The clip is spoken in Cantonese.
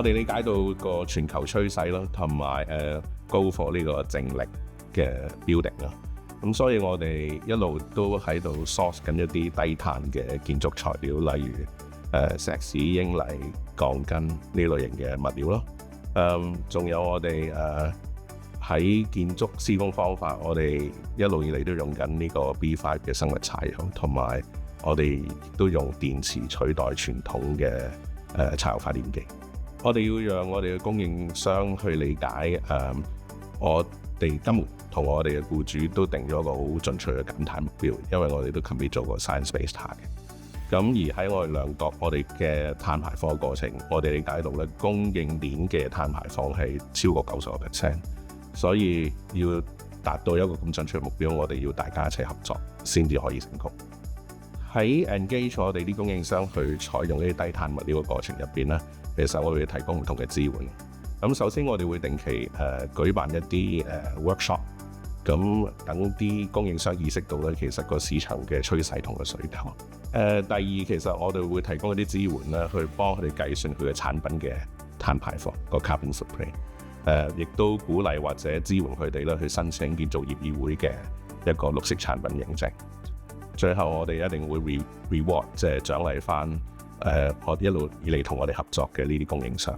我哋理解到個全球趨勢啦，同埋高火呢個淨力嘅 building 啦。咁所以我哋一路都喺度 source 緊一啲低碳嘅建築材料，例如石屎、英泥、鋼筋呢類型嘅物料咯。仲有我哋喺建築施工方法，我哋一路以嚟都用緊呢個 B5 嘅生物柴油，同埋我哋都用電池取代傳統嘅柴油發電機。我哋要讓我哋嘅供應商去理解我哋今日同我哋嘅僱主都定咗個好進取嘅減碳目標，因為我哋都 commit 做個 science-based target。咁而喺我哋量度我哋嘅碳排放嘅過程，我哋理解到咧供應鏈嘅碳排放係超過90%，所以要達到一個咁進取嘅目標，我哋要大家一齊合作先至可以成功。喺 engage 我哋啲供應商去採用呢啲低碳物料嘅過程入邊咧，其實我哋會提供唔同嘅支援。咁首先我哋會定期舉辦一啲workshop， 咁等啲供應商意識到咧，其實個市場嘅趨勢同個水頭。第二，其實我哋會提供一啲支援咧，去幫佢哋計算佢嘅產品嘅碳排放個 carbon footprint。亦都鼓勵或者支援佢哋咧去申請建造業議會嘅一個綠色產品認證。最後我哋一定會 reward， 即係獎勵翻我一路以嚟同我哋合作嘅呢啲供應商。